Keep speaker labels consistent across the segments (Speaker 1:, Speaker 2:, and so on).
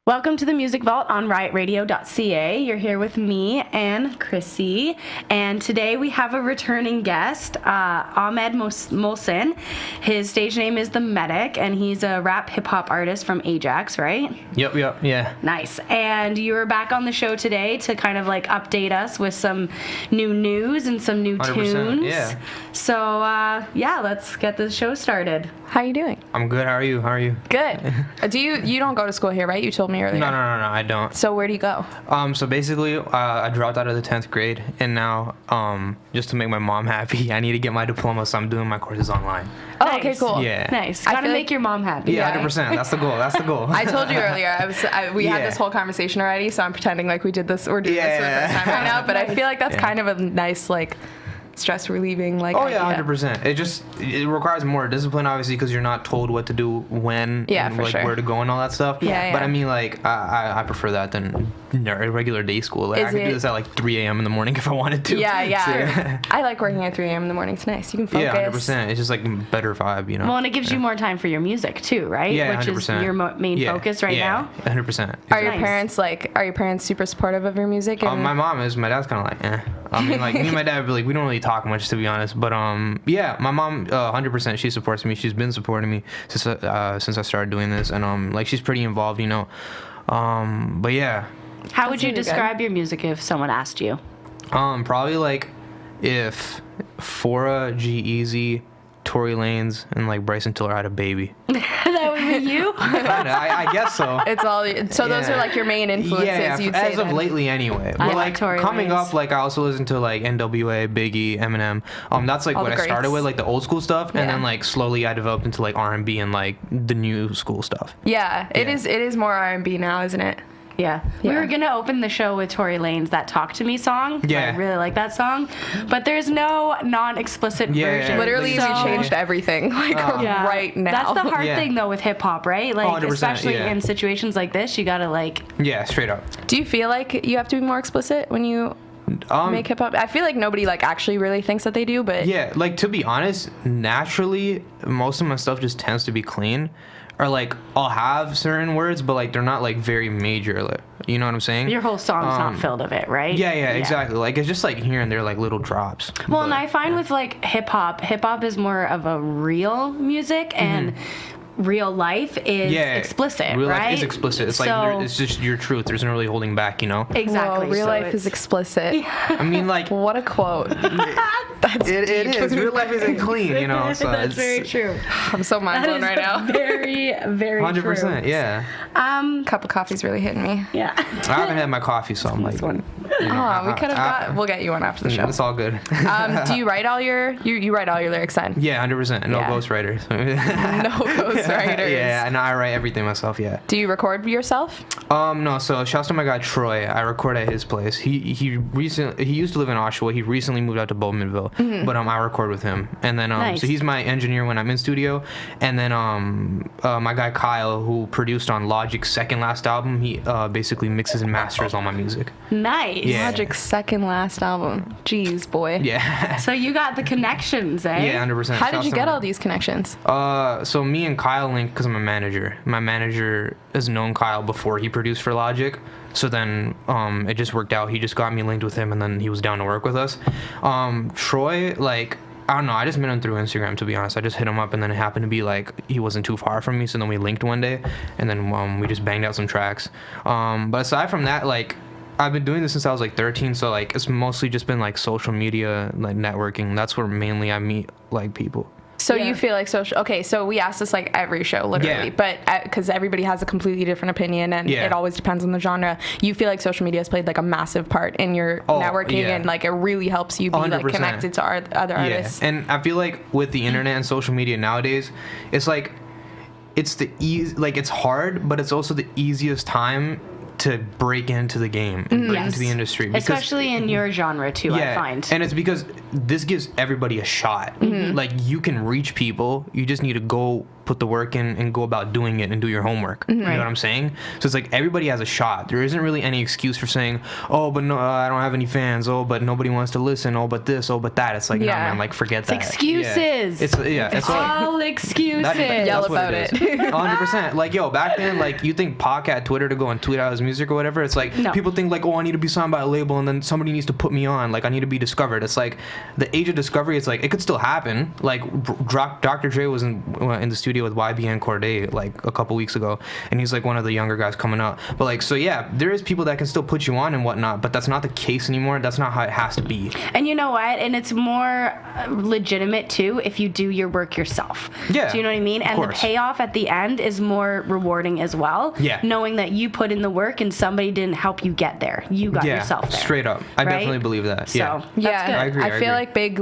Speaker 1: Welcome to the Music Vault on riotradio.ca. You're here with me and Chrissy, and today we have a returning guest, Ahmed Molson. His stage name is The Medic, and he's a rap hip-hop artist from Ajax, right?
Speaker 2: Yep, yeah.
Speaker 1: Nice. And you were back on the show today to kind of like update us with some new news and some new tunes.
Speaker 2: Yeah.
Speaker 1: So, let's get the show started.
Speaker 3: How are you doing?
Speaker 2: I'm good. How are you?
Speaker 3: Good. You don't go to school here, right? You told me earlier.
Speaker 2: No, I don't.
Speaker 3: So where do you go?
Speaker 2: So basically, I dropped out of the 10th grade, and now, just to make my mom happy, I need to get my diploma, so I'm doing my courses online.
Speaker 3: Oh,
Speaker 1: Nice.
Speaker 3: okay, cool.
Speaker 2: Yeah.
Speaker 1: Nice.
Speaker 3: I
Speaker 1: Gotta
Speaker 3: feel
Speaker 1: make
Speaker 3: like-
Speaker 1: your mom happy.
Speaker 2: Yeah,
Speaker 3: Yeah.
Speaker 2: 100%. That's the goal.
Speaker 3: I told you earlier. We had
Speaker 2: Yeah.
Speaker 3: this whole conversation already, so I'm pretending like we did this. We're doing this for the first time right now. But I feel like that's kind of a nice stress relieving
Speaker 2: yeah,
Speaker 3: idea.
Speaker 2: 100%. It requires more discipline, obviously, because you're not told what to do when and
Speaker 3: for sure.
Speaker 2: where to go and all that stuff.
Speaker 3: Yeah.
Speaker 2: But I mean, I prefer that than regular day school. I could do this at 3 a.m. in the morning if I wanted to.
Speaker 3: Yeah. I like working at 3 a.m. in the morning. It's nice. You can focus.
Speaker 2: Yeah, 100%. It's just better vibe, you know.
Speaker 1: Well, and it gives you more time for your music too, right?
Speaker 2: Yeah,
Speaker 1: Which
Speaker 2: 100%.
Speaker 1: is your main focus right now.
Speaker 2: 100%.
Speaker 3: Are your
Speaker 1: Nice.
Speaker 3: parents super supportive of your music? And
Speaker 2: My mom is. My dad's kind of eh. I mean, me and my dad, we don't really talk much, to be honest. But yeah, my mom, 100%, she supports me. She's been supporting me since I started doing this, and she's pretty involved, you know. But yeah.
Speaker 1: How would you
Speaker 3: really good.
Speaker 1: describe your music if someone asked you?
Speaker 2: Probably if Fora, G-Eazy, Tory Lanez, and Bryson Tiller had a baby.
Speaker 1: That would be you?
Speaker 2: I guess so.
Speaker 3: it's all. So those
Speaker 2: Yeah.
Speaker 3: are your main influences.
Speaker 2: Yeah,
Speaker 3: you'd say
Speaker 2: as of
Speaker 3: then.
Speaker 2: lately anyway.
Speaker 1: I
Speaker 2: But
Speaker 1: like Tory
Speaker 2: coming
Speaker 1: Lanez.
Speaker 2: up, I also listen to NWA, Biggie, Eminem. That's
Speaker 3: All
Speaker 2: what
Speaker 3: the
Speaker 2: I started
Speaker 3: greats.
Speaker 2: with, the old school stuff, and
Speaker 3: Yeah.
Speaker 2: then slowly I developed into R&B and the new school stuff.
Speaker 3: Yeah, it
Speaker 2: Yeah.
Speaker 3: is. It is more R&B now, isn't it?
Speaker 1: Yeah. We
Speaker 3: Yeah.
Speaker 1: were going to open the show with Tory Lanez, that Talk to Me song.
Speaker 2: Yeah.
Speaker 1: I really like that song. But there's no non-explicit
Speaker 2: Yeah,
Speaker 1: version.
Speaker 3: Literally,
Speaker 1: So-
Speaker 3: we changed everything
Speaker 1: Yeah.
Speaker 3: right now.
Speaker 1: That's the hard
Speaker 2: Yeah.
Speaker 1: thing, though, with hip-hop, right?
Speaker 2: 100%,
Speaker 1: Especially
Speaker 2: yeah.
Speaker 1: in situations like this, you got to,
Speaker 2: Yeah, straight up.
Speaker 3: Do you feel like you have to be more explicit when you make hip hop? I feel like nobody actually really thinks that they do, but
Speaker 2: Yeah, to be honest, naturally, most of my stuff just tends to be clean. Or I'll have certain words, but they're not very major. You know what I'm saying?
Speaker 1: your whole song's not filled of it, right?
Speaker 2: Yeah, exactly. It's just here and there, little drops.
Speaker 1: Well, and
Speaker 2: But,
Speaker 1: I find with hip-hop is more of a real music, and real life is explicit,
Speaker 2: real
Speaker 1: right?
Speaker 2: life is explicit. It's
Speaker 1: So-
Speaker 2: it's just your truth. There's no really holding back, you know.
Speaker 1: Exactly.
Speaker 3: Whoa, real
Speaker 1: So
Speaker 3: life
Speaker 1: it's-
Speaker 3: is explicit.
Speaker 2: I mean,
Speaker 3: What a quote. That's
Speaker 2: it
Speaker 3: deep.
Speaker 2: is. Real life isn't clean, you know. So
Speaker 1: That's
Speaker 2: it's
Speaker 1: very true.
Speaker 3: I'm so mind blown right now.
Speaker 1: Very, very
Speaker 2: 100%.
Speaker 1: true.
Speaker 2: Yeah.
Speaker 3: Cup of coffee's really hitting me.
Speaker 1: Yeah.
Speaker 2: I haven't had my coffee, so I'm
Speaker 1: This one.
Speaker 3: We could have we'll get you one after the show.
Speaker 2: It's all good.
Speaker 3: Do you write all your you write all your lyrics then?
Speaker 2: Yeah, 100%. No
Speaker 3: Yeah.
Speaker 2: ghostwriters.
Speaker 3: No ghostwriters.
Speaker 2: Yeah, and I write everything myself. Yeah.
Speaker 3: Do you record yourself?
Speaker 2: No. So shouts to my guy Troy. I record at his place. He used to live in Oshawa. He recently moved out to Bowmanville, but I record with him. And then
Speaker 1: Nice.
Speaker 2: so he's my engineer when I'm in studio. And then my guy Kyle, who produced on Logic's second last album, he basically mixes and masters all my music.
Speaker 1: Nice.
Speaker 2: Yeah.
Speaker 3: Logic's second last album. Jeez, boy.
Speaker 2: Yeah.
Speaker 1: So you got the connections, eh?
Speaker 2: Yeah, 100%.
Speaker 3: How did
Speaker 2: Shouts
Speaker 3: you
Speaker 2: to
Speaker 3: get
Speaker 2: my-
Speaker 3: all these connections?
Speaker 2: So me and Kyle linked because I'm a manager. My manager has known Kyle before he produced for Logic. So then it just worked out. He just got me linked with him, and then he was down to work with us. Troy, I don't know. I just met him through Instagram, to be honest. I just hit him up, and then it happened to be he wasn't too far from me. So then we linked one day, and then we just banged out some tracks. But aside from that, I've been doing this since I was 13. So it's mostly just been social media, networking. That's where mainly I meet people.
Speaker 3: So
Speaker 1: Yeah.
Speaker 3: you feel like social? Okay, so we ask this every show, literally,
Speaker 2: Yeah.
Speaker 3: but because everybody has a completely different opinion, and
Speaker 2: Yeah.
Speaker 3: it always depends on the genre. You feel like social media has played a massive part in your networking,
Speaker 2: yeah.
Speaker 3: and it really helps you be
Speaker 2: 100%.
Speaker 3: connected to other artists.
Speaker 2: Yeah, and I feel with the internet and social media nowadays, it's it's the it's hard, but it's also the easiest time to break into the game and break
Speaker 1: Yes.
Speaker 2: into the industry. Because,
Speaker 1: Especially in your genre, too, I find.
Speaker 2: and it's because this gives everybody a shot. Like, you can reach people. You just need to go put the work in and go about doing it and do your homework. You know what I'm saying? So it's like everybody has a shot. There isn't really any excuse for saying, oh, but no, I don't have any fans. Oh, but nobody wants to listen. Oh, but this. Oh, but that. It's like, no, man, like, forget that.
Speaker 1: Excuses.
Speaker 2: It's
Speaker 1: all excuses.
Speaker 3: Yell about it.
Speaker 2: 100%. Like, yo, back then, like, you think Pac had Twitter to go and tweet out his music or whatever. It's like, people think, like, oh, I need to be signed by a label and then somebody needs to put me on. Like, I need to be discovered. It's like, the age of discovery, it's like, it could still happen. Like, Dr. Dre was in the studio with YBN Cordae, like, a couple weeks ago, and he's, like, one of the younger guys coming up. But, like, so, yeah, there is people that can still put you on and whatnot, but that's not the case anymore. That's not how it has to be.
Speaker 1: And you know what? And it's more legitimate, too, if you do your work yourself.
Speaker 2: Yeah.
Speaker 1: Do you know what I mean? And the payoff at the end is more rewarding as well.
Speaker 2: Yeah.
Speaker 1: Knowing that you put in the work and somebody didn't help you get there. You got yourself there.
Speaker 2: Straight up. I definitely believe that.
Speaker 1: So,
Speaker 2: Yeah.
Speaker 1: that's good.
Speaker 2: I agree.
Speaker 3: I feel like big,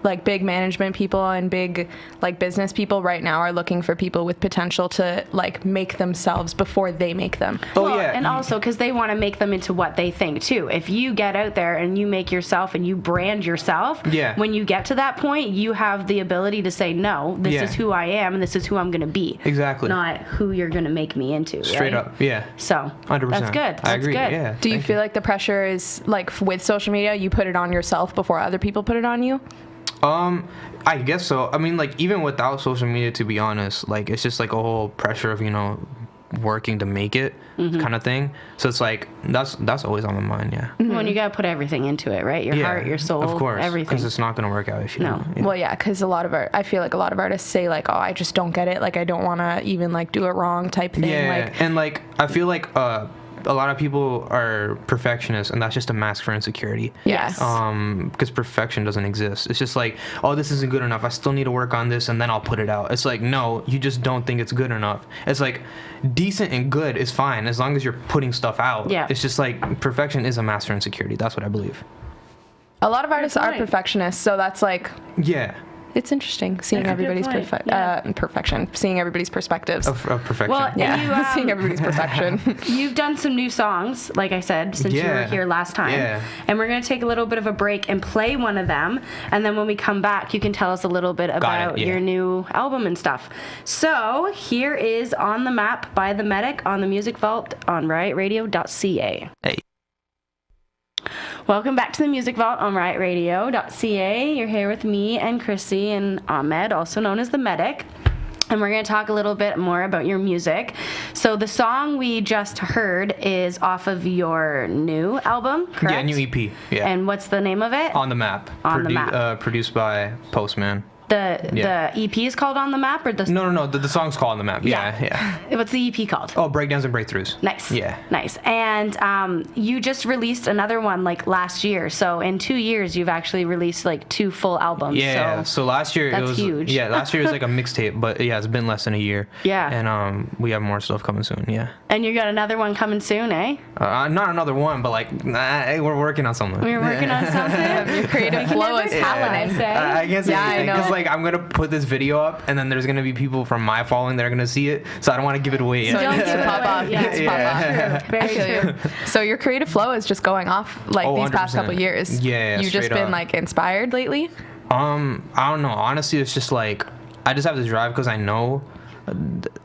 Speaker 3: like big management people and big like business people right now are looking for people with potential to like make themselves before they make them.
Speaker 1: And also because they want to make them into what they think too. If you get out there and you make yourself and you brand yourself, when you get to that point, you have the ability to say, no, this is who I am and this is who I'm going to be.
Speaker 2: Exactly.
Speaker 1: Not who you're going to make me into.
Speaker 2: Straight up. Yeah.
Speaker 1: So
Speaker 2: 100%.
Speaker 1: that's good.
Speaker 2: I agree.
Speaker 1: Good.
Speaker 2: Yeah.
Speaker 3: Do you feel like the pressure is like with social media, you put it on yourself before other people put it on you?
Speaker 2: I guess so. I mean, like, even without social media, to be honest, like, it's just like a whole pressure of, you know, working to make it kind of thing. So it's like that's always on my mind. Yeah.
Speaker 1: Well, and you gotta put everything into it, right? Your heart, your soul,
Speaker 2: of course,
Speaker 1: everything.
Speaker 2: because it's not gonna work out if you don't. Yeah.
Speaker 3: Well, yeah, because I feel like a lot of artists say like, oh, I just don't get it. Like, I don't want to even like do it wrong type thing.
Speaker 2: Yeah,
Speaker 3: like,
Speaker 2: and like I feel like a lot of people are perfectionists, and that's just a mask for insecurity.
Speaker 3: Yes.
Speaker 2: Because perfection doesn't exist. It's just like, oh, this isn't good enough. I still need to work on this, and then I'll put it out. It's like, no, you just don't think it's good enough. It's like, decent and good is fine as long as you're putting stuff out.
Speaker 1: Yeah.
Speaker 2: It's just like perfection is a mask for insecurity. That's what I believe.
Speaker 3: A lot of artists are perfectionists, so that's like.
Speaker 2: Yeah.
Speaker 3: It's interesting seeing everybody's perfection, seeing everybody's perspectives
Speaker 2: of perfection.
Speaker 1: Well,
Speaker 3: yeah, seeing everybody's perfection.
Speaker 1: You've done some new songs, like I said, since you were here last time.
Speaker 2: Yeah.
Speaker 1: And we're going to take a little bit of a break and play one of them. And then when we come back, you can tell us a little bit about your new album and stuff. So here is On the Map by The Medic on the Music Vault on riotradio.ca.
Speaker 2: Hey.
Speaker 1: Welcome back to the Music Vault on riotradio.ca. You're here with me and Chrissy and Ahmed, also known as The Medic. And we're going to talk a little bit more about your music. So the song we just heard is off of your new album, correct?
Speaker 2: Yeah, new EP. Yeah.
Speaker 1: And what's the name of it?
Speaker 2: On the Map.
Speaker 1: On the Map.
Speaker 2: Produced by Postman.
Speaker 1: The EP is called On the Map, or the
Speaker 2: No. The song's called On the Map. Yeah.
Speaker 1: What's the EP called?
Speaker 2: Oh, Breakdowns and Breakthroughs.
Speaker 1: Nice.
Speaker 2: Yeah.
Speaker 1: Nice. And you just released another one like last year. So in 2 years, you've actually released like 2 full albums.
Speaker 2: Yeah. So last year
Speaker 1: that's
Speaker 2: it was
Speaker 1: huge.
Speaker 2: Yeah. Last year it was like a mixtape, but yeah, it's been less than a year.
Speaker 1: Yeah.
Speaker 2: And we have more stuff coming soon. Yeah.
Speaker 1: And you got another one coming soon, eh?
Speaker 2: Not another one, but like we're working on something.
Speaker 1: We're working on something.
Speaker 3: Your creative flow is talent.
Speaker 1: I say.
Speaker 2: I can't say
Speaker 3: Yeah,
Speaker 2: anything
Speaker 3: I know.
Speaker 2: because like I'm gonna put this video up, and then there's gonna be people from my following that are gonna see it, so I don't want to give it away.
Speaker 3: So
Speaker 2: yet.
Speaker 3: it needs to pop off.
Speaker 1: Yeah.
Speaker 3: It needs to pop off.
Speaker 1: True. Very
Speaker 3: I feel
Speaker 1: true.
Speaker 3: you. So your creative flow is just going off like these past
Speaker 2: 100%.
Speaker 3: couple years.
Speaker 2: Yeah,
Speaker 3: You've just
Speaker 2: straight
Speaker 3: been
Speaker 2: up.
Speaker 3: like inspired lately.
Speaker 2: I don't know. Honestly, it's just like I just have this drive because I know.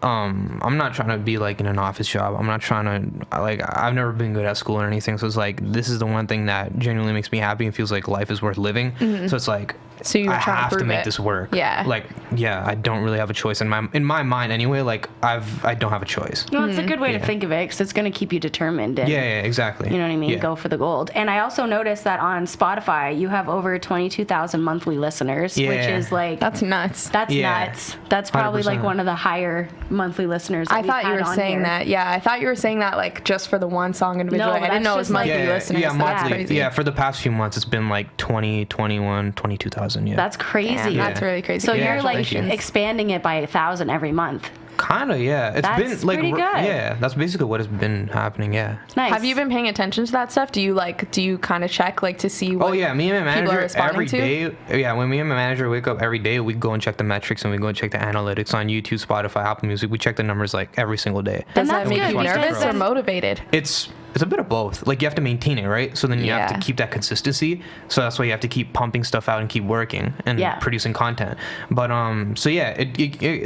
Speaker 2: I'm not trying to be like in an office job. I'm not trying to like. I've never been good at school or anything. So it's like this is the one thing that genuinely makes me happy and feels like life is worth living. So it's like.
Speaker 3: So you were
Speaker 2: I
Speaker 3: trying to
Speaker 2: have to
Speaker 3: prove
Speaker 2: make
Speaker 3: it.
Speaker 2: this work.
Speaker 3: Yeah.
Speaker 2: Like, yeah, I don't really have a choice in my mind anyway. Like, I don't have a choice.
Speaker 1: No, it's a good way to think of it because it's going to keep you determined. And,
Speaker 2: Yeah, exactly.
Speaker 1: You know what I mean?
Speaker 2: Yeah.
Speaker 1: Go for the gold. And I also noticed that on Spotify, you have over 22,000 monthly listeners, which
Speaker 2: Yeah.
Speaker 1: is like...
Speaker 3: That's nuts.
Speaker 1: That's
Speaker 2: Yeah.
Speaker 1: nuts. That's probably like
Speaker 2: 100%.
Speaker 1: one of the higher monthly listeners that
Speaker 3: I
Speaker 1: we've
Speaker 3: thought you
Speaker 1: had
Speaker 3: were
Speaker 1: on
Speaker 3: saying
Speaker 1: here.
Speaker 3: that. Yeah, I thought you were saying that like just for the one song individually.
Speaker 1: No,
Speaker 3: I didn't know it
Speaker 1: that's
Speaker 3: was
Speaker 1: just, like-
Speaker 3: monthly listeners.
Speaker 2: Yeah,
Speaker 3: That's
Speaker 2: monthly.
Speaker 3: crazy.
Speaker 2: Yeah, for the past few months, it's been like 20, 21, 22,000. Yeah.
Speaker 1: That's crazy.
Speaker 3: Damn, that's really crazy.
Speaker 1: So you're like
Speaker 3: Congratulations.
Speaker 1: expanding it by 1,000 every month.
Speaker 2: Kind of, yeah. It's
Speaker 1: That's
Speaker 2: been like,
Speaker 1: pretty good.
Speaker 2: yeah, that's basically what has been happening, yeah.
Speaker 1: Nice.
Speaker 3: Have you been paying attention to that stuff? Do you kind of check like to see what
Speaker 2: Oh yeah, me and my
Speaker 3: people are
Speaker 2: manager
Speaker 3: responding
Speaker 2: every
Speaker 3: to?
Speaker 2: day. Yeah, when me and my manager wake up every day, we go and check the metrics and we go and check the analytics on YouTube, Spotify, Apple Music. We check the numbers like every single day.
Speaker 1: And
Speaker 3: Does that
Speaker 1: that's
Speaker 3: make
Speaker 1: good
Speaker 3: you
Speaker 1: because
Speaker 3: nervous or
Speaker 1: then-
Speaker 3: motivated?
Speaker 2: It's it's a bit of both. Like you have to maintain it, right? So then you have to
Speaker 3: Yeah.
Speaker 2: keep that consistency. So that's why you have to keep pumping stuff out and keep working and
Speaker 1: Yeah.
Speaker 2: producing content. But so yeah,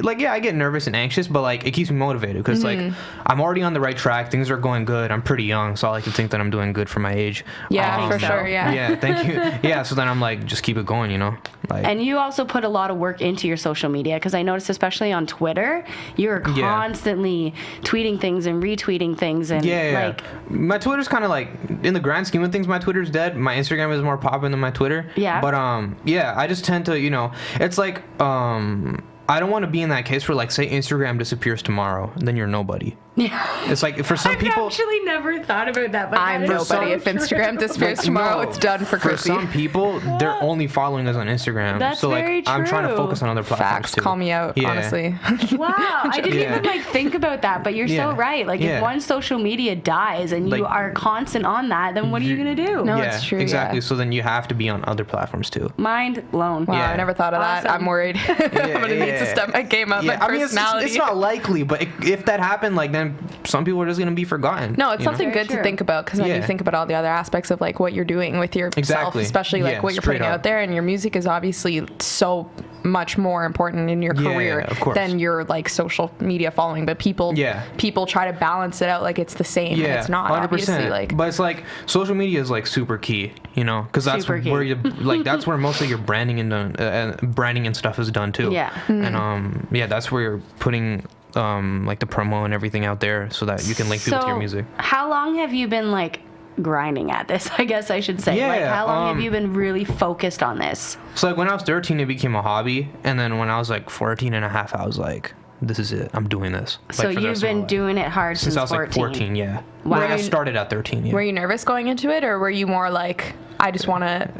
Speaker 2: like I get nervous and anxious, but like it keeps me motivated because like I'm already on the right track. Things are going good. I'm pretty young, so I like to think that I'm doing good for my age.
Speaker 3: Yeah, for
Speaker 1: so.
Speaker 3: sure. Yeah.
Speaker 2: Yeah, thank you. Yeah, so then I'm like, just keep it going, you know. Like,
Speaker 1: And you also put a lot of work into your social media because I noticed, especially on Twitter, you're
Speaker 2: Yeah.
Speaker 1: constantly tweeting things and retweeting things and
Speaker 2: yeah,
Speaker 1: like
Speaker 2: my Twitter's kind of like, in the grand scheme of things, my Twitter's dead. My Instagram is more popping than my Twitter.
Speaker 1: Yeah.
Speaker 2: But yeah, I just tend to, you know, it's like I don't want to be in that case where like say Instagram disappears tomorrow, then you're nobody.
Speaker 1: yeah.
Speaker 2: It's like for some
Speaker 1: I've
Speaker 2: people.
Speaker 1: actually never thought about that, but
Speaker 3: I'm
Speaker 1: that is
Speaker 3: nobody.
Speaker 1: so
Speaker 3: If Instagram
Speaker 1: true.
Speaker 3: disappears tomorrow,
Speaker 2: No,
Speaker 3: it's done for Chrissy.
Speaker 2: some people, they're only following us on Instagram.
Speaker 1: That's
Speaker 2: so like
Speaker 1: very
Speaker 2: I'm trying to
Speaker 1: true.
Speaker 2: focus on other platforms
Speaker 3: Facts.
Speaker 2: too.
Speaker 3: Call me out,
Speaker 2: Yeah.
Speaker 3: honestly.
Speaker 1: Wow, I didn't
Speaker 2: Yeah.
Speaker 1: even like think about that, but you're so
Speaker 2: Yeah.
Speaker 1: right. Like
Speaker 2: Yeah.
Speaker 1: if one social media dies and you
Speaker 2: Like-
Speaker 1: are constant on that, then what are you gonna do?
Speaker 3: No,
Speaker 2: Yeah,
Speaker 3: it's true,
Speaker 2: exactly.
Speaker 3: yeah.
Speaker 2: So then you have to be on other platforms too.
Speaker 1: Mind blown.
Speaker 3: Wow,
Speaker 2: Yeah.
Speaker 3: I never thought of that.
Speaker 1: Awesome.
Speaker 3: I'm worried. I'm gonna need to step my game up. My
Speaker 2: I mean,
Speaker 3: personality.
Speaker 2: it's not likely, but if that happened, like then some people are just gonna be forgotten.
Speaker 3: No, it's
Speaker 2: you know?
Speaker 3: something
Speaker 1: Very
Speaker 3: good
Speaker 1: true.
Speaker 3: to think about because then you
Speaker 2: Yeah.
Speaker 3: think about all the other aspects of like what you're doing with yourself,
Speaker 2: Exactly.
Speaker 3: especially like
Speaker 2: Yeah,
Speaker 3: what you're
Speaker 2: straight
Speaker 3: putting
Speaker 2: up.
Speaker 3: out there. And your music is obviously so much more important in your
Speaker 2: Yeah,
Speaker 3: career
Speaker 2: of course.
Speaker 3: than your like social media following. But people try to balance it out like it's the same. And it's not.
Speaker 2: 100%.
Speaker 3: Obviously, like
Speaker 2: But it's like social media is like super key, you know, because that's
Speaker 1: Super key.
Speaker 2: where you like that's where most of your branding and branding and stuff is done too.
Speaker 1: Yeah.
Speaker 2: And yeah, that's where you're putting like the promo and everything out there so that you can link people to your music.
Speaker 1: How long have you been like grinding at this? I guess I should say. Like
Speaker 2: Yeah,
Speaker 1: how long have you been really focused on this?
Speaker 2: So like when I was 13, it became a hobby, and then when I was like 14 and a half, I was like, this is it. I'm doing this. Like,
Speaker 1: So
Speaker 2: for the
Speaker 1: you've
Speaker 2: rest of my
Speaker 1: been
Speaker 2: life.
Speaker 1: doing it hard
Speaker 2: since
Speaker 1: since
Speaker 2: I was like 14. Yeah.
Speaker 1: Wow.
Speaker 2: Like, I
Speaker 3: Were you-
Speaker 2: started at 13. Yeah.
Speaker 3: were you nervous going into it, or were you more like, I just want to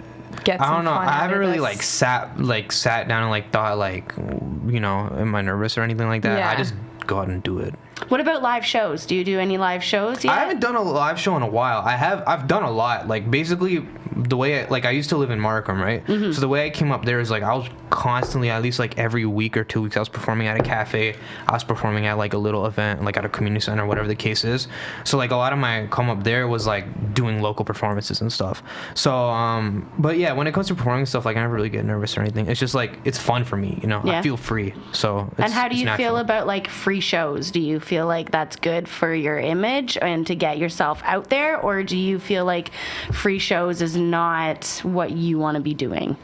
Speaker 3: get some
Speaker 2: I don't know.
Speaker 3: fun
Speaker 2: I
Speaker 3: out
Speaker 2: haven't
Speaker 3: of
Speaker 2: really
Speaker 3: this?
Speaker 2: sat down and like thought like, you know, am I nervous or anything like that?
Speaker 3: Yeah.
Speaker 2: I just go out and do it.
Speaker 1: What about live shows? Do you do any live shows yet?
Speaker 2: I haven't done a live show in a while. I've done a lot. Like basically the way I used to live in Markham, right?
Speaker 1: Mm-hmm.
Speaker 2: So the way I came up there is like I was constantly, at least like every week or 2 weeks, I was performing at a cafe. I was performing at like a little event, like at a community center, whatever the case is. So like a lot of my come up there was like doing local performances and stuff. So but yeah, when it comes to performing stuff, like I never really get nervous or anything. It's just like it's fun for me, you know.
Speaker 1: Yeah.
Speaker 2: I feel free. So
Speaker 1: And how do
Speaker 2: it's
Speaker 1: you
Speaker 2: natural.
Speaker 1: feel about like free shows? Do you feel like that's good for your image and to get yourself out there, or do you feel like free shows is not what you want to be doing?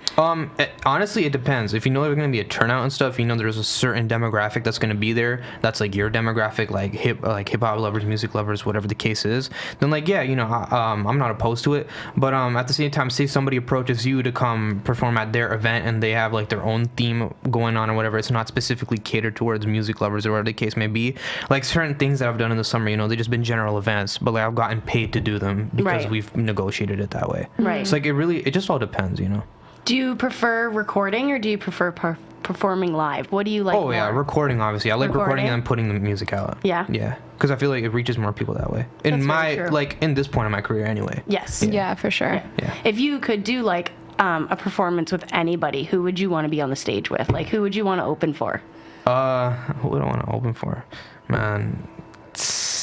Speaker 2: Honestly, it depends. If you know there's gonna be a turnout and stuff, you know there's a certain demographic that's gonna be there. That's like your demographic, like hip hop lovers, music lovers, whatever the case is. Then like yeah, you know, I'm not opposed to it. But at the same time, say somebody approaches you to come perform at their event and they have like their own theme going on or whatever. It's not specifically catered towards music lovers or whatever the case may be. Like certain things that I've done in the summer, you know, they just been general events, but like I've gotten paid to do them because
Speaker 1: Right.
Speaker 2: we've negotiated it that way.
Speaker 1: Right.
Speaker 2: It's like it just all depends, you know.
Speaker 1: Do you prefer recording or do you prefer performing live? What do you like
Speaker 2: Oh yeah,
Speaker 1: more?
Speaker 2: recording obviously. I like recording and then putting the music out.
Speaker 1: Yeah.
Speaker 2: Yeah, because I feel like it reaches more people that way. In
Speaker 1: That's
Speaker 2: my
Speaker 1: very true.
Speaker 2: like in this point of my career anyway.
Speaker 1: Yes.
Speaker 3: Yeah, for sure.
Speaker 2: Yeah.
Speaker 1: If you could do like a performance with anybody, who would you want to be on the stage with? Like who would you want to open for?
Speaker 2: Who would I want to open for? Man,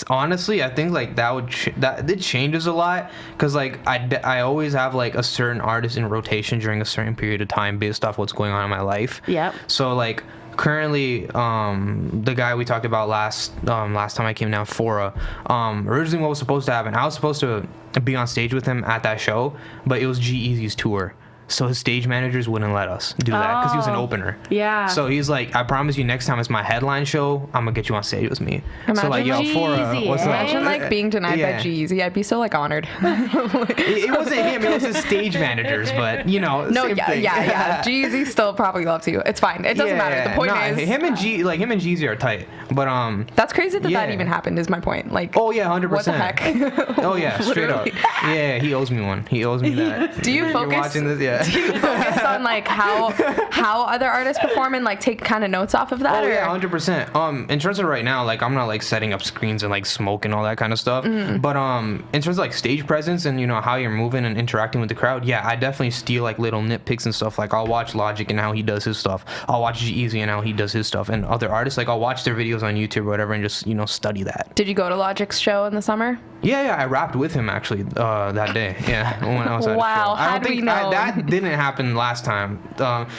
Speaker 2: honestly, I think like that would that it changes a lot because like I always have like a certain artist in rotation during a certain period of time based off what's going on in my life.
Speaker 1: Yep.
Speaker 2: So like currently the guy we talked about last time I came down, Fora, originally what was supposed to happen, I was supposed to be on stage with him at that show, but it was G-Eazy's tour. So his stage managers wouldn't let us do that because he was an
Speaker 1: Oh.
Speaker 2: opener.
Speaker 1: Yeah.
Speaker 2: So he's like, I promise you next time it's my headline show, I'm gonna get you on stage with me. So like, yo,
Speaker 1: Imagine
Speaker 2: Fora,
Speaker 1: G-Eazy,
Speaker 2: what's up?
Speaker 3: Imagine like being denied
Speaker 2: Yeah.
Speaker 3: by G-Eazy. I'd be so like honored.
Speaker 2: It wasn't him, it was his stage managers, but you know,
Speaker 3: No,
Speaker 2: same
Speaker 3: yeah,
Speaker 2: thing.
Speaker 3: yeah. G-Eazy still probably loves you. It's fine. It doesn't matter. The point is,
Speaker 2: him and Jeezy are tight. But
Speaker 3: that's crazy that
Speaker 2: yeah.
Speaker 3: even happened. Is my point. Like,
Speaker 2: oh yeah, 100%.
Speaker 3: what the heck?
Speaker 2: Oh yeah, straight up.
Speaker 3: Literally.
Speaker 2: Yeah, he owes me one. He owes me that.
Speaker 3: Do you
Speaker 2: You're
Speaker 3: focus?
Speaker 2: watching this? Yeah.
Speaker 3: Focus on like how other artists perform and like take kind of notes off of that?
Speaker 2: Oh
Speaker 3: or?
Speaker 2: yeah, 100%. In terms of right now, like I'm not like setting up screens and like smoke and all that kind of stuff. But in terms of like stage presence and how you're moving and interacting with the crowd, yeah, I definitely steal like little nitpicks and stuff. Like I'll watch Logic and how he does his stuff. I'll watch G-Eazy and how he does his stuff. And other artists, like I'll watch their videos on YouTube or whatever and just study that.
Speaker 3: Did you go to Logic's show in the summer?
Speaker 2: Yeah, I rapped with him actually that day. Yeah, when I was at
Speaker 3: Wow,
Speaker 2: the show. I
Speaker 3: how
Speaker 2: don't
Speaker 3: do we
Speaker 2: think
Speaker 3: know?
Speaker 2: that didn't happen last time.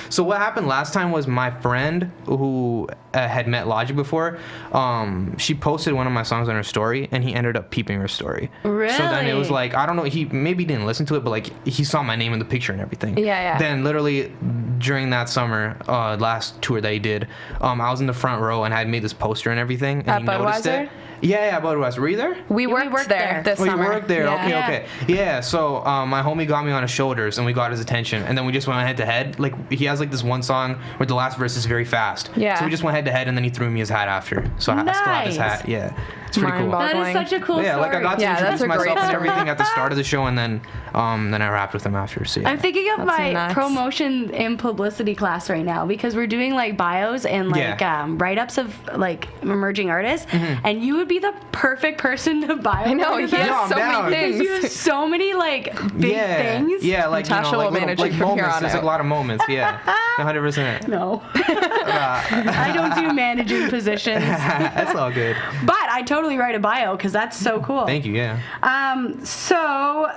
Speaker 2: So what happened last time was my friend who had met Logic before. She posted one of my songs on her story, and he ended up peeping her story.
Speaker 1: Really?
Speaker 2: So then it was like, I don't know. He maybe didn't listen to it, but like he saw my name in the picture and everything.
Speaker 3: Yeah.
Speaker 2: Then literally during that summer, last tour that he did, I was in the front row and I had made this poster and everything, and
Speaker 3: At
Speaker 2: he noticed
Speaker 3: Budweiser?
Speaker 2: it. Yeah, Budweiser. Were you there?
Speaker 3: We worked there this
Speaker 2: Oh,
Speaker 3: summer.
Speaker 2: you worked there.
Speaker 3: Yeah.
Speaker 2: Okay. Yeah. So my homie got me on his shoulders, and we got his attention, and then we just went head to head. Like he has like this one song where the last verse is very fast.
Speaker 3: Yeah.
Speaker 2: So we just went head to head, and then he threw me his hat after. So I still have his
Speaker 1: Nice.
Speaker 2: hat. Yeah. It's pretty cool.
Speaker 1: That is such a cool
Speaker 2: Yeah,
Speaker 1: story.
Speaker 2: like I got to
Speaker 3: Yeah, that's
Speaker 2: introduce
Speaker 3: a great
Speaker 2: myself and
Speaker 3: story.
Speaker 2: everything at the start of the show, and then I rapped with him after. So yeah.
Speaker 1: I'm thinking of
Speaker 3: That's
Speaker 1: my
Speaker 3: nuts.
Speaker 1: promotion and publicity class right now because we're doing like bios and like
Speaker 2: Yeah.
Speaker 1: write-ups of like emerging artists, and you would be the perfect person to bio.
Speaker 3: I know,
Speaker 1: for
Speaker 3: he
Speaker 1: them.
Speaker 3: has
Speaker 2: No, I'm
Speaker 3: so
Speaker 2: down.
Speaker 3: many
Speaker 1: Because you have
Speaker 3: things.
Speaker 1: so many like big things.
Speaker 2: Yeah, like
Speaker 3: Natasha will
Speaker 2: like,
Speaker 3: manage
Speaker 2: like
Speaker 3: it from here
Speaker 2: moments.
Speaker 3: on
Speaker 2: There's like
Speaker 3: out.
Speaker 2: a lot of moments. Yeah, 100%.
Speaker 1: No, I don't do managing positions,
Speaker 2: That's all good.
Speaker 1: but I totally write a bio because that's so cool.
Speaker 2: Thank you. Yeah.
Speaker 1: So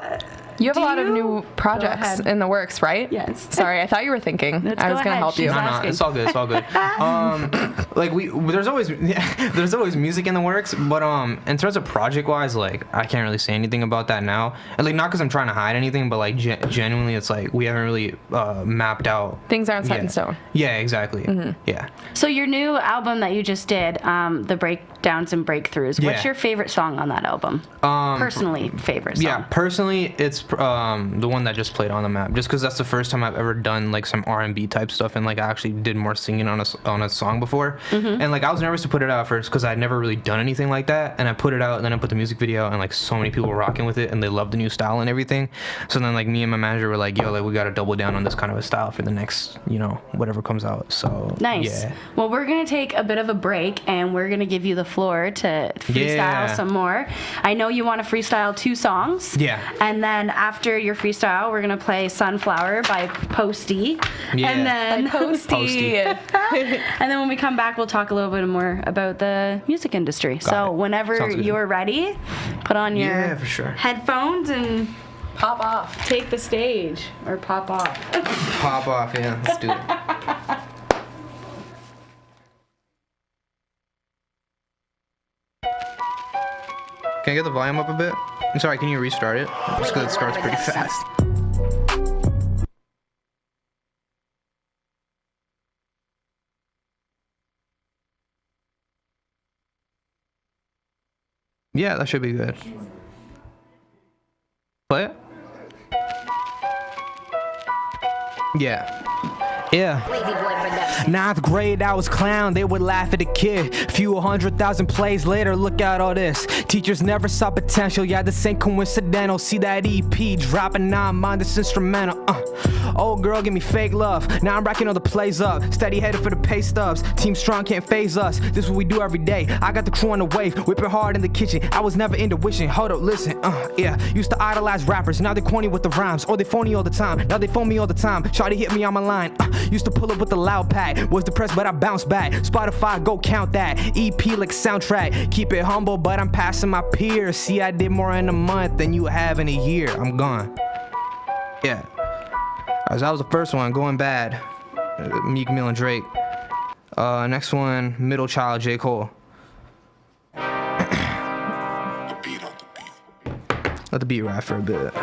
Speaker 3: You have a
Speaker 1: Do
Speaker 3: lot of
Speaker 1: you-
Speaker 3: new projects
Speaker 1: ahead.
Speaker 3: in the works, right?
Speaker 1: Yes.
Speaker 3: Sorry, I thought you were thinking.
Speaker 1: Let's
Speaker 3: I
Speaker 1: go
Speaker 3: was going to
Speaker 1: ahead.
Speaker 3: help you.
Speaker 1: She's
Speaker 2: No,
Speaker 1: asking.
Speaker 2: it's all good. It's all good. Like there's always music in the works, but in terms of project wise, like I can't really say anything about that now. And like not because I'm trying to hide anything, but like genuinely, it's like we haven't really mapped out.
Speaker 3: Things aren't set
Speaker 2: Yeah.
Speaker 3: in stone.
Speaker 2: Yeah, exactly. Yeah.
Speaker 1: So your new album that you just did, the breakdowns and breakthroughs. What's
Speaker 2: Yeah.
Speaker 1: your favorite song on that album? Personally, favorite song.
Speaker 2: Yeah, personally, it's the one that just played on the map. Just because that's the first time I've ever done like some R&B type stuff, and like I actually did more singing on a song before. And like I was nervous to put it out first because I'd never really done anything like that. And I put it out, and then I put the music video, and like so many people were rocking with it, and they loved the new style and everything. So then like me and my manager were like, yo, like we gotta double down on this kind of a style for the next, whatever comes out. So
Speaker 1: Nice.
Speaker 2: Yeah.
Speaker 1: Well, we're going to take a bit of a break and we're going to give you the floor to freestyle
Speaker 2: Yeah.
Speaker 1: some more. I know you want to freestyle 2 songs.
Speaker 2: Yeah.
Speaker 1: And then after your freestyle, we're going to play Sunflower by Posty.
Speaker 2: Yeah.
Speaker 1: And then
Speaker 2: Posty.
Speaker 1: and then when we come back, we'll talk a little bit more about the music industry. So
Speaker 2: it.
Speaker 1: whenever
Speaker 2: Sounds good.
Speaker 1: you're ready, put on your
Speaker 2: Yeah, for sure.
Speaker 1: headphones and
Speaker 3: Pop off.
Speaker 1: take the stage or pop off.
Speaker 2: Pop off, yeah. Let's do it. Can I get the volume up a bit? I'm sorry, can you restart it? Just because it starts pretty fast. Yeah, that should be good. Play it? Yeah. Yeah.
Speaker 4: Wavy Boy Production.
Speaker 5: Ninth grade, I was clown, they would laugh at the kid. Few 100,000 plays later, look at all this. Teachers never saw potential, yeah, this ain't coincidental. See that EP dropping, now I'm on this instrumental. Old girl, give me fake love. Now I'm racking all the plays up. Steady headed for the pay stubs. Team strong can't phase us. This what we do every day. I got the crew on the wave, whipping hard in the kitchen. I was never into wishing. Hold up, listen. Yeah. Used to idolize rappers, now they corny with the rhymes. Or they phony all the time. Now they phone me all the time. Shawty hit me on my line. Used to pull up with the loud pack. Was depressed, but I bounced back. Spotify, go count that. EP like soundtrack. Keep it humble, but I'm passing my peers. See, I did more in a month than you have in a year. I'm gone.
Speaker 2: Yeah. So that was the first one, Going Bad. Meek Mill and Drake. Next one, Middle Child, J. Cole. Let the beat ride for a bit.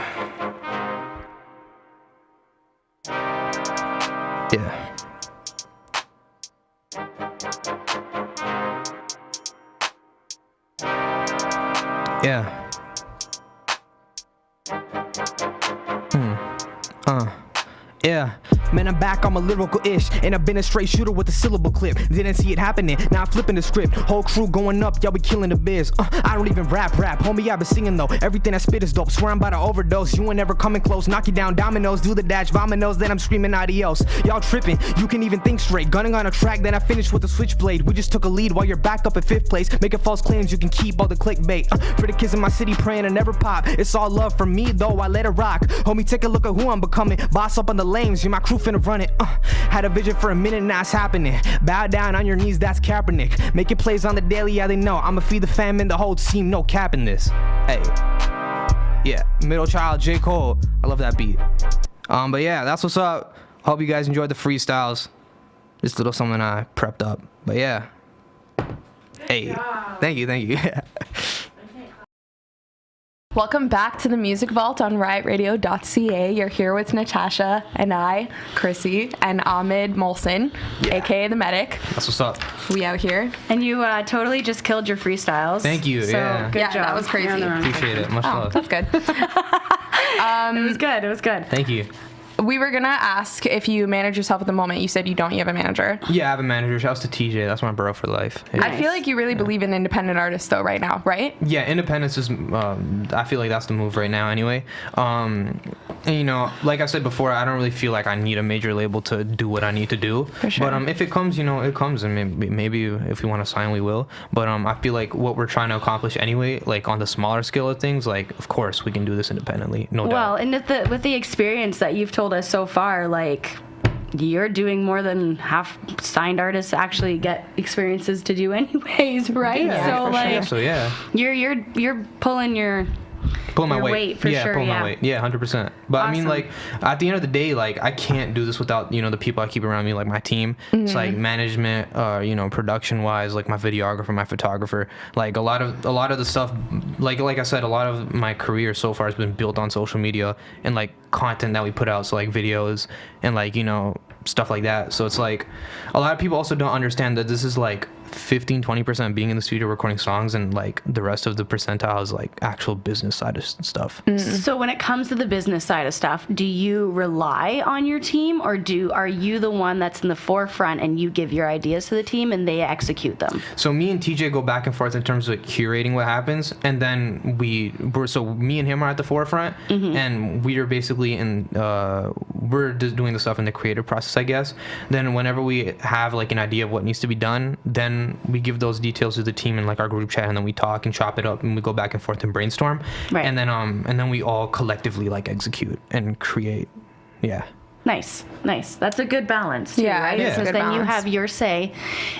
Speaker 2: Yeah. Yeah. Yeah.
Speaker 5: Man, I'm back, I'm a lyrical ish. And I've been a straight shooter with a syllable clip. Didn't see it happening, now I'm flipping the script. Whole crew going up, y'all be killing the biz. I don't even rap. Homie, I've been singing though. Everything I spit is dope. Swear I'm about to overdose. You ain't never coming close. Knock you down, dominoes. Do the dash, vominos. Then I'm screaming adios. Y'all tripping, you can even think straight. Gunning on a track, then I finish with a switchblade. We just took a lead while you're back up at 5th place. Making false claims, you can keep all the clickbait. For the kids in my city praying to never pop. It's all love for me though, I let it rock. Homie, take a look at who I'm becoming. Boss up on the lanes, you my crew finna run it. Had a vision for a minute, now it's happening. Bow down on your knees, that's Kaepernick. Making plays on the daily, yeah they know. I'ma feed the fam and the whole team, no capping this. Hey, yeah, middle child, J. Cole. I love that beat. But yeah, that's what's up. Hope you guys enjoyed the freestyles. Just a little something I prepped up. But yeah. Hey, thank you.
Speaker 3: Welcome back to the Music Vault on riotradio.ca. You're here with Natasha and I, Chrissy, and Ahmed Molson, aka the Medic.
Speaker 2: That's what's up.
Speaker 3: We out here.
Speaker 1: And you totally just killed your freestyles.
Speaker 2: Thank you.
Speaker 1: So,
Speaker 2: Yeah.
Speaker 1: good
Speaker 3: Yeah,
Speaker 1: job.
Speaker 3: that was crazy.
Speaker 1: You're on the wrong
Speaker 2: Appreciate it. Much
Speaker 3: Oh,
Speaker 2: love.
Speaker 3: that's good.
Speaker 1: It was good. It was good.
Speaker 2: Thank you.
Speaker 3: We were gonna ask if you manage yourself at the moment. You said you don't. You have a manager.
Speaker 2: Yeah, I have a manager. Shouts to TJ. That's my bro for life. Yeah.
Speaker 3: I feel like you really believe in independent artists though right now, right?
Speaker 2: Yeah, independence is. I feel like that's the move right now. Anyway, and, you know, like I said before, I don't really feel like I need a major label to do what I need to do.
Speaker 3: For sure.
Speaker 2: But if it comes, you know, it comes, and maybe if we want to sign, we will. But I feel like what we're trying to accomplish anyway, like on the smaller scale of things, like of course we can do this independently, no doubt.
Speaker 1: Well, and with the experience that you've told us so far, like you're doing more than half signed artists actually get experiences to do anyways, right?
Speaker 2: Yeah,
Speaker 1: so
Speaker 2: for
Speaker 1: like
Speaker 2: sure. So yeah,
Speaker 1: you're pulling your
Speaker 2: my
Speaker 1: your
Speaker 2: weight.
Speaker 1: weight for
Speaker 2: yeah,
Speaker 1: sure,
Speaker 2: pull
Speaker 1: yeah.
Speaker 2: my weight. Yeah, 100%. But I mean,
Speaker 1: Awesome.
Speaker 2: like at the end of the day, like I can't do this without, you know, the people I keep around me, like my team. It's like management, you know, production wise, like my videographer, my photographer. Like a lot of the stuff, like I said, a lot of my career so far has been built on social media and like content that we put out, so like videos and like, you know, stuff like that. So it's like a lot of people also don't understand that this is like 15-20% being in the studio recording songs, and like the rest of the percentile is like actual business side of stuff.
Speaker 1: So when it comes to the business side of stuff, do you rely on your team, or are you the one that's in the forefront and you give your ideas to the team and they execute them?
Speaker 2: So me and TJ go back and forth in terms of like curating what happens, and then so me and him are at the forefront, and we are basically we're just doing the stuff in the creative process, I guess. Then whenever we have like an idea of what needs to be done, then we give those details to the team in like our group chat, and then we talk and chop it up, and we go back and forth and brainstorm,
Speaker 1: Right.
Speaker 2: and then we all collectively like execute and create. Yeah.
Speaker 1: Nice. That's a good balance too,
Speaker 3: Yeah,
Speaker 1: right?
Speaker 3: it is a
Speaker 1: Because
Speaker 3: good
Speaker 1: then you
Speaker 3: balance.
Speaker 1: have your say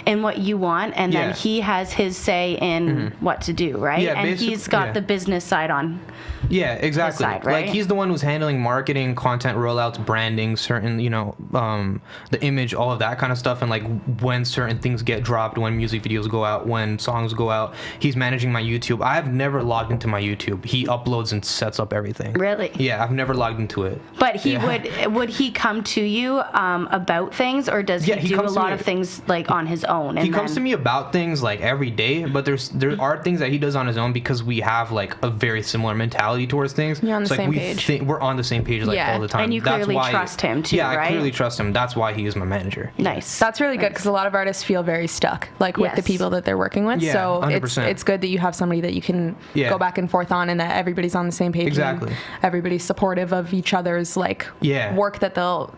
Speaker 1: in what you want, and then
Speaker 2: Yeah.
Speaker 1: he has his say in what to do, right?
Speaker 2: Yeah,
Speaker 1: and he's got
Speaker 2: yeah.
Speaker 1: the business side on.
Speaker 2: Yeah, exactly.
Speaker 1: side, right?
Speaker 2: Like he's the one who's handling marketing, content rollouts, branding, certain, you know, the image, all of that kind of stuff, and like when certain things get dropped, when music videos go out, when songs go out. He's managing my YouTube. I've never logged into my YouTube. He uploads and sets up everything.
Speaker 1: Really?
Speaker 2: Yeah, I've never logged into it.
Speaker 1: But he
Speaker 2: Yeah.
Speaker 1: would he come to you about things, or does
Speaker 2: Yeah,
Speaker 1: he
Speaker 2: he
Speaker 1: do a
Speaker 2: comes to
Speaker 1: lot
Speaker 2: me-
Speaker 1: of things like on his own?
Speaker 2: He comes to me about things like every day, but there are things that he does on his own because we have like a very similar mentality towards things.
Speaker 3: You're on the
Speaker 2: So, like,
Speaker 3: same
Speaker 2: we
Speaker 3: page.
Speaker 2: we're on the same page like
Speaker 3: Yeah,
Speaker 2: all the time.
Speaker 1: and you
Speaker 2: That's
Speaker 1: clearly
Speaker 2: why,
Speaker 1: trust him too,
Speaker 2: Yeah, I
Speaker 1: right?
Speaker 2: clearly trust him. That's why he is my manager.
Speaker 1: Nice.
Speaker 3: That's really good because a lot of artists feel very stuck, like with the
Speaker 1: Yes.
Speaker 3: people that they're working with.
Speaker 2: Yeah,
Speaker 3: so
Speaker 2: 100%.
Speaker 3: it's good that you have somebody that you can
Speaker 2: Yeah.
Speaker 3: go back and forth on, and that everybody's on the same page. and
Speaker 2: Exactly.
Speaker 3: everybody's supportive of each other's like
Speaker 2: Yeah.
Speaker 3: work that they'll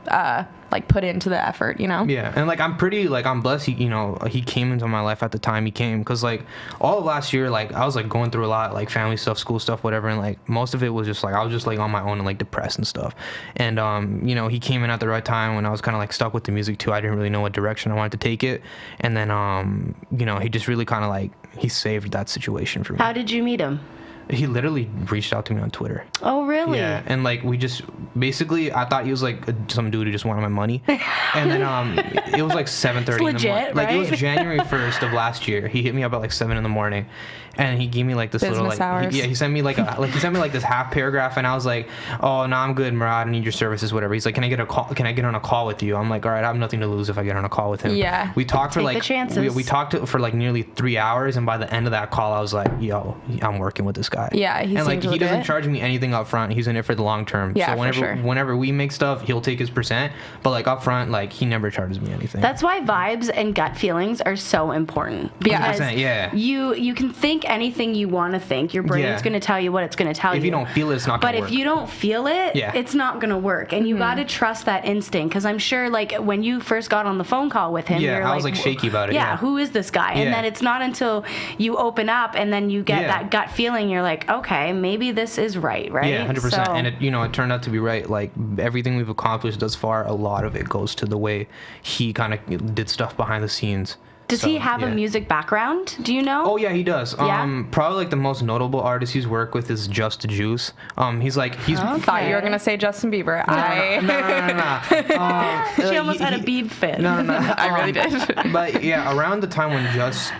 Speaker 3: like put into the effort. You know.
Speaker 2: Yeah, and like I'm blessed. He came into my life at the time he came, because like all of last year, like I was like going through a lot, like family stuff, school stuff, whatever, and like most of it was just like I was just like on my own and like depressed and stuff. And you know, he came in at the right time when I was kind of like stuck with the music too. I didn't really know what direction I wanted to take it, and then you know, he just really kind of like he saved that situation for me.
Speaker 1: How did you meet him?
Speaker 2: He literally reached out to me on Twitter.
Speaker 1: Oh, really?
Speaker 2: Yeah, and like we just basically, I thought he was like some dude who just wanted my money, and then it was like 7:30 in the morning.
Speaker 1: legit,
Speaker 2: Like it was
Speaker 1: right?
Speaker 2: January 1st of last year. He hit me up at like 7 in the morning, and he gave me like this little
Speaker 3: Business
Speaker 2: like
Speaker 3: hours.
Speaker 2: he sent me like he sent me like this half paragraph, and I was like, oh no, I'm good, Murad. I don't need your services, whatever. He's like, can I get on a call with you? I'm like, all right, I have nothing to lose if I get on a call with him.
Speaker 3: Yeah.
Speaker 2: We talked for
Speaker 1: Take the
Speaker 2: like
Speaker 1: chances.
Speaker 2: we talked for like nearly 3 hours, and by the end of that call, I was like, yo, I'm working with this
Speaker 5: guy.
Speaker 3: Yeah, he
Speaker 5: and like
Speaker 3: seems
Speaker 5: he doesn't
Speaker 3: legit.
Speaker 5: charge me anything up front. He's in it for the long term.
Speaker 3: Yeah,
Speaker 5: so
Speaker 3: for
Speaker 5: whenever
Speaker 3: sure.
Speaker 5: whenever we make stuff, he'll take his percent. But like up front, like he never charges me anything.
Speaker 1: That's why vibes and gut feelings are so important. Because
Speaker 5: 100%, yeah.
Speaker 1: you can think anything you want to think. Your brain's
Speaker 5: Yeah.
Speaker 1: going to tell you what it's going to tell you.
Speaker 5: If you don't feel it, it's not
Speaker 1: But
Speaker 5: gonna
Speaker 1: if
Speaker 5: work.
Speaker 1: you don't feel it,
Speaker 5: Yeah.
Speaker 1: it's not going to work. And you got to trust that instinct. Because I'm sure, like, when you first got on the phone call with him,
Speaker 5: Yeah,
Speaker 1: you're
Speaker 5: I was, like, shaky about it,
Speaker 1: Yeah,
Speaker 5: yeah.
Speaker 1: who is this guy? And
Speaker 5: Yeah.
Speaker 1: then it's not until you open up and then you get
Speaker 5: Yeah.
Speaker 1: that gut feeling, you're like, okay, maybe this is right?
Speaker 5: Yeah, 100%.
Speaker 1: So-
Speaker 5: And it turned out to be right. Like everything we've accomplished thus far, a lot of it goes to the way he kind of did stuff behind the scenes.
Speaker 1: Does
Speaker 5: So,
Speaker 1: he have
Speaker 5: yeah.
Speaker 1: a music background? Do you know?
Speaker 5: Oh yeah, he does.
Speaker 1: Yeah?
Speaker 5: Probably like the most notable artist he's worked with is Just Juice. He's
Speaker 3: Thought you were gonna say Justin Bieber.
Speaker 1: She almost had a beeb fit.
Speaker 5: No.
Speaker 3: I really did.
Speaker 5: But yeah, around the time when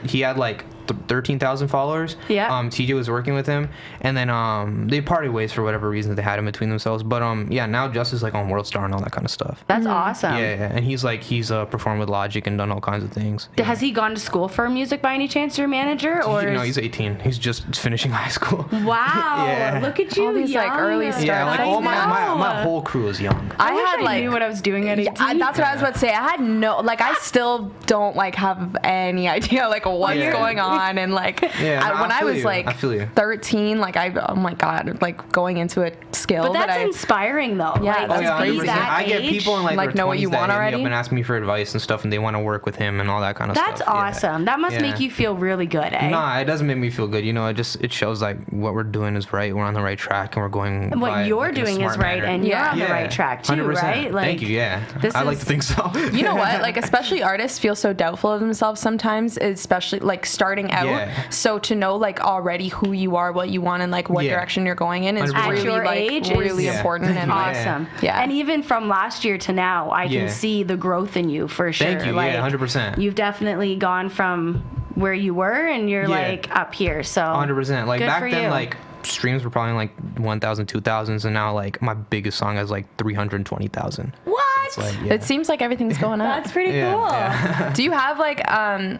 Speaker 5: he had like 13,000 followers.
Speaker 1: Yeah.
Speaker 5: TJ was working with him, and then they parted ways for whatever reason they had in between themselves. But yeah, now Just is like on World Star and all that kind of stuff.
Speaker 1: That's awesome.
Speaker 5: Yeah, and he's performed with Logic and done all kinds of things.
Speaker 1: Has he gone to school for music by any chance, your manager? Or
Speaker 5: No, he's 18. He's just finishing high school.
Speaker 1: Wow,
Speaker 5: Yeah.
Speaker 1: look at you,
Speaker 3: All these, like,
Speaker 1: young.
Speaker 3: early
Speaker 5: Yeah, like
Speaker 1: I
Speaker 5: all
Speaker 1: know.
Speaker 5: my whole crew is young.
Speaker 3: I
Speaker 1: wish
Speaker 3: had
Speaker 1: I
Speaker 3: like
Speaker 1: knew what I was doing at 18.
Speaker 3: that's what I was about to say. I had no, like, I still don't like have any idea like what's
Speaker 5: Yeah.
Speaker 3: going on, and like
Speaker 5: Yeah, no,
Speaker 3: when
Speaker 5: I
Speaker 3: I
Speaker 5: feel
Speaker 3: was
Speaker 5: you.
Speaker 3: like
Speaker 5: I feel you.
Speaker 3: 13, like oh my god, like going into a skill
Speaker 1: But
Speaker 3: that
Speaker 1: that's
Speaker 3: I
Speaker 1: inspiring though.
Speaker 3: Yeah,
Speaker 1: like,
Speaker 3: that's
Speaker 1: to
Speaker 5: yeah,
Speaker 1: be
Speaker 5: 100%.
Speaker 1: that
Speaker 5: I get
Speaker 1: age,
Speaker 5: people in like
Speaker 3: know what you
Speaker 5: their 20s
Speaker 3: want
Speaker 5: that hit me
Speaker 3: already?
Speaker 5: up and ask me for advice and stuff, and they want to work with him and all that kind of
Speaker 1: That's
Speaker 5: stuff. Yeah.
Speaker 1: awesome. That must
Speaker 5: Yeah.
Speaker 1: make you feel really good, eh?
Speaker 5: Nah, it doesn't make me feel good. It shows like what we're doing is right. We're on the right track, and we're going.
Speaker 1: What
Speaker 5: by,
Speaker 1: you're
Speaker 5: like, in a
Speaker 1: doing is
Speaker 5: smart
Speaker 1: right,
Speaker 5: manner.
Speaker 1: and you're on the
Speaker 5: Yeah,
Speaker 1: right track too,
Speaker 5: 100%.
Speaker 1: right? Like,
Speaker 5: Thank you. Yeah,
Speaker 1: this
Speaker 5: I like
Speaker 1: is-
Speaker 5: to think so.
Speaker 3: You know what? Like, especially artists feel so doubtful of themselves sometimes, especially like starting out.
Speaker 5: Yeah.
Speaker 3: So to know like already who you are, what you want, and like what
Speaker 5: Yeah.
Speaker 3: direction you're going in is
Speaker 5: 100%.
Speaker 3: really
Speaker 1: At your
Speaker 3: like
Speaker 1: age is-
Speaker 3: really
Speaker 5: Yeah.
Speaker 3: important.
Speaker 5: Thank
Speaker 3: And
Speaker 5: you.
Speaker 3: like,
Speaker 1: Awesome.
Speaker 3: Yeah.
Speaker 1: And even from last year to now, I can
Speaker 5: Yeah.
Speaker 1: see the growth in you for sure.
Speaker 5: Thank you.
Speaker 1: Like,
Speaker 5: Yeah, 100%.
Speaker 1: You've definitely gone from where you were and you're
Speaker 5: Yeah.
Speaker 1: like up here. So
Speaker 5: 100%. Like
Speaker 1: good
Speaker 5: back
Speaker 1: for
Speaker 5: then,
Speaker 1: you.
Speaker 5: like streams were probably like 1,000, 2,000, and now like my biggest song has like 320,000.
Speaker 1: What?
Speaker 5: It's like, yeah.
Speaker 3: It seems like everything's going up.
Speaker 1: That's pretty
Speaker 5: Yeah,
Speaker 1: cool.
Speaker 5: yeah.
Speaker 3: Do you have like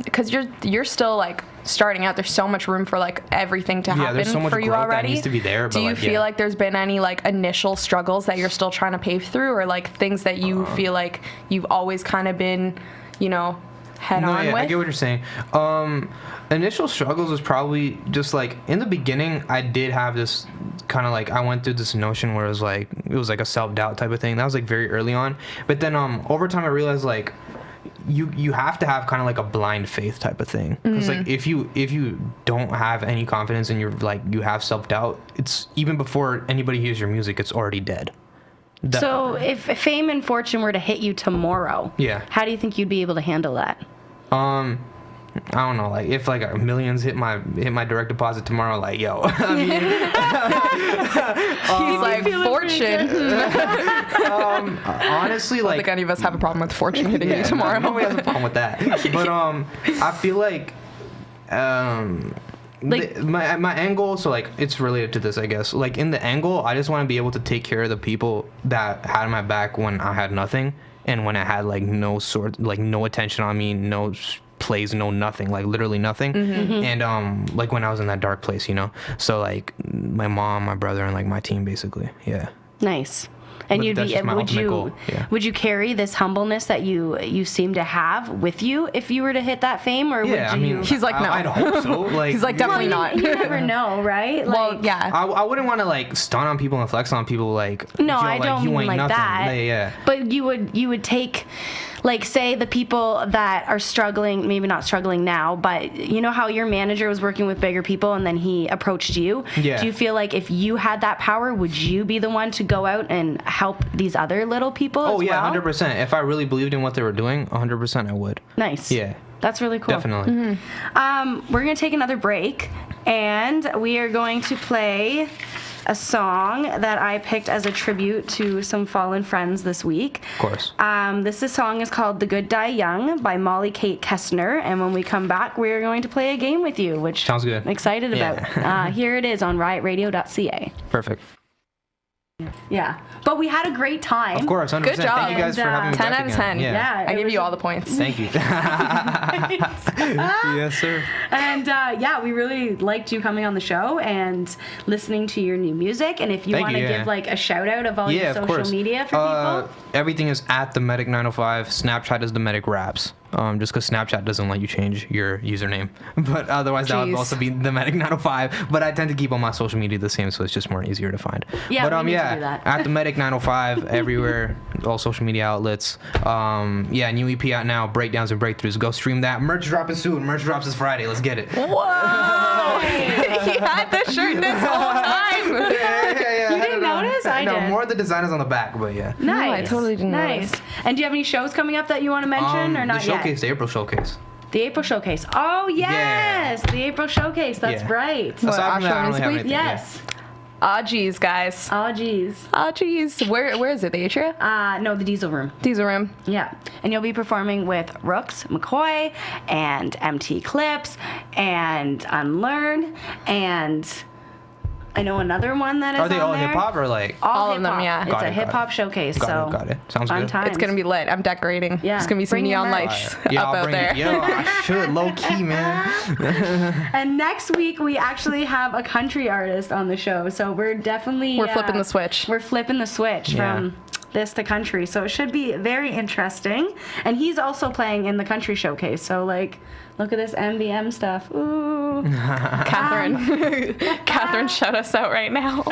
Speaker 3: because you're still like starting out, there's so much room for like everything to
Speaker 5: Yeah,
Speaker 3: happen
Speaker 5: there's so much
Speaker 3: for you
Speaker 5: growth that
Speaker 3: already.
Speaker 5: needs to be there,
Speaker 3: Do
Speaker 5: but,
Speaker 3: you
Speaker 5: like,
Speaker 3: feel
Speaker 5: yeah.
Speaker 3: like there's been any like initial struggles that you're still trying to pave through, or like things that you feel like you've always kind of been, head on
Speaker 5: Yeah,
Speaker 3: with?
Speaker 5: I get what you're saying. Initial struggles was probably just like in the beginning. I did have this kind of like I went through this notion where it was like a self-doubt type of thing. That was like very early on. But then over time I realized like you have to have kind of like a blind faith type of thing. Because like if you don't have any confidence and you're like you have self-doubt, it's even before anybody hears your music, it's already dead.
Speaker 1: So if fame and fortune were to hit you tomorrow,
Speaker 5: Yeah.
Speaker 1: how do you think you'd be able to handle that?
Speaker 5: I don't know, like if like millions hit my direct deposit tomorrow, like yo, I mean,
Speaker 3: He's like fortune.
Speaker 5: honestly,
Speaker 3: I
Speaker 5: like
Speaker 3: think any of us have a problem with fortune hitting you
Speaker 5: yeah,
Speaker 3: tomorrow.
Speaker 5: nobody has a problem with that. But I feel like my end goal, so like it's related to this, I guess. Like in the end goal, I just want to be able to take care of the people that had my back when I had nothing, and when I had like no attention on me, no plays, no nothing, like literally nothing. And like when I was in that dark place, so like my mom, my brother, and like my team, basically. Yeah.
Speaker 1: Nice. And
Speaker 5: But
Speaker 1: you'd
Speaker 5: that's
Speaker 1: be
Speaker 5: just my
Speaker 1: would
Speaker 5: ultimate
Speaker 1: you
Speaker 5: goal, yeah.
Speaker 1: would you carry this humbleness that you seem to have with you if you were to hit that fame, or
Speaker 5: Yeah, I
Speaker 1: would you?
Speaker 5: mean,
Speaker 3: He's like, no.
Speaker 5: I'd hope so. Like,
Speaker 3: He's like, definitely not.
Speaker 1: You never know, right?
Speaker 3: Well,
Speaker 1: Like,
Speaker 3: yeah.
Speaker 5: I wouldn't want to like stun on people and flex on people like.
Speaker 1: No,
Speaker 5: yo,
Speaker 1: I
Speaker 5: like,
Speaker 1: don't
Speaker 5: you
Speaker 1: mean
Speaker 5: ain't
Speaker 1: like
Speaker 5: nothing.
Speaker 1: that.
Speaker 5: Yeah.
Speaker 1: But you would take, like, say the people that are struggling, maybe not struggling now, but you know how your manager was working with bigger people and then he approached you?
Speaker 5: Yeah.
Speaker 1: Do you feel like if you had that power, would you be the one to go out and help these other little people
Speaker 5: Oh
Speaker 1: as
Speaker 5: yeah,
Speaker 1: well?
Speaker 5: 100%. If I really believed in what they were doing, 100% I would.
Speaker 1: Nice.
Speaker 5: Yeah.
Speaker 1: That's really cool.
Speaker 5: Definitely.
Speaker 1: We're going to take another break, and we are going to play a song that I picked as a tribute to some fallen friends this week.
Speaker 5: Of course.
Speaker 1: This song is called The Good Die Young by Molly Kate Kestner, and when we come back, we are going to play a game with you, which
Speaker 5: Sounds good.
Speaker 1: I'm excited
Speaker 5: Yeah.
Speaker 1: about. Here it is on riotradio.ca.
Speaker 5: Perfect.
Speaker 1: Yeah. But we had a great time.
Speaker 2: Of course, 100%.
Speaker 3: Good job.
Speaker 2: Thank you guys for having me
Speaker 3: 10
Speaker 2: back
Speaker 3: out of
Speaker 2: again.
Speaker 3: 10.
Speaker 1: Yeah,
Speaker 3: I
Speaker 1: it
Speaker 3: give
Speaker 1: was
Speaker 3: you all the points.
Speaker 2: Thank you. Yes, sir.
Speaker 1: And yeah, we really liked you coming on the show and listening to your new music. And if you
Speaker 2: Thank
Speaker 1: want to
Speaker 2: you, yeah.
Speaker 1: give like a shout out of all your
Speaker 2: Of
Speaker 1: social
Speaker 2: course.
Speaker 1: media for people.
Speaker 2: Everything is at the Medic 905. Snapchat is the Medic Raps. Just because Snapchat doesn't let you change your username, but otherwise that would
Speaker 3: Jeez.
Speaker 2: also be the Medic 905. But I tend to keep all my social media the same, so it's just more easier to find.
Speaker 1: Yeah,
Speaker 2: but
Speaker 1: we need to do that.
Speaker 2: at the Medic 905 everywhere, all social media outlets. New EP out now, Breakdowns and Breakthroughs. Go stream that. Merch dropping soon. Merch drops this Friday. Let's get it.
Speaker 3: Whoa! He had this shirt this whole time.
Speaker 1: You didn't notice? I
Speaker 2: no,
Speaker 1: did.
Speaker 2: more of the design is on the back, but yeah.
Speaker 1: Nice.
Speaker 3: I totally didn't
Speaker 1: Nice.
Speaker 3: notice.
Speaker 1: And do you have any shows coming up that you want to mention or not
Speaker 2: the showcase,
Speaker 1: yet?
Speaker 2: the April showcase.
Speaker 1: The April showcase. Oh yes, the April showcase. That's
Speaker 2: Yeah.
Speaker 1: right.
Speaker 3: What,
Speaker 2: Aside from that, I don't
Speaker 3: Ashram
Speaker 2: really have
Speaker 3: Music Week?
Speaker 2: anything.
Speaker 1: Yes.
Speaker 3: Aw, geez, guys.
Speaker 1: Oh geez.
Speaker 3: Aw, geez. Where is it? The Atria?
Speaker 1: No, the Diesel Room.
Speaker 3: Diesel Room.
Speaker 1: Yeah, and you'll be performing with Rooks McCoy and MT Clips and Unlearn and I know another one that is
Speaker 2: Are they
Speaker 1: on
Speaker 2: all
Speaker 1: there.
Speaker 2: hip hop or like?
Speaker 3: All of them,
Speaker 1: hip-hop.
Speaker 3: yeah.
Speaker 1: It's
Speaker 2: Got
Speaker 1: a
Speaker 2: it,
Speaker 1: hip hop showcase. So
Speaker 2: Got it. Sounds
Speaker 1: fun
Speaker 2: good.
Speaker 1: times.
Speaker 3: It's gonna be lit. I'm decorating.
Speaker 1: Yeah.
Speaker 3: There's gonna be some
Speaker 1: Bring your
Speaker 3: neon
Speaker 1: merch.
Speaker 3: lights
Speaker 2: Yeah,
Speaker 3: up
Speaker 2: I'll
Speaker 3: out
Speaker 2: bring
Speaker 3: there.
Speaker 2: it. Yo, I should low key, man.
Speaker 1: And next week we actually have a country artist on the show, so we're definitely
Speaker 3: Flipping the switch.
Speaker 1: We're flipping the switch
Speaker 2: Yeah.
Speaker 1: from this to country, so it should be very interesting. And he's also playing in the country showcase, so like, look at this MBM stuff. Ooh.
Speaker 3: Catherine. Catherine, shut us out right now.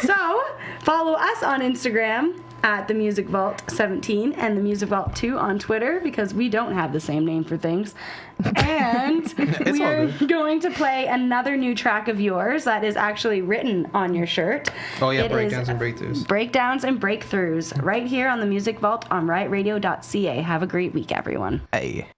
Speaker 1: So follow us on Instagram at the Music Vault 17 and the Music Vault 2 on Twitter because we don't have the same name for things. And we
Speaker 2: all
Speaker 1: are
Speaker 2: good.
Speaker 1: going to play another new track of yours that is actually written on your shirt.
Speaker 2: Oh yeah,
Speaker 1: It
Speaker 2: Breakdowns
Speaker 1: is
Speaker 2: and Breakthroughs.
Speaker 1: Breakdowns and Breakthroughs right here on the Music Vault on rightradio.ca. Have a great week, everyone.
Speaker 2: Hey.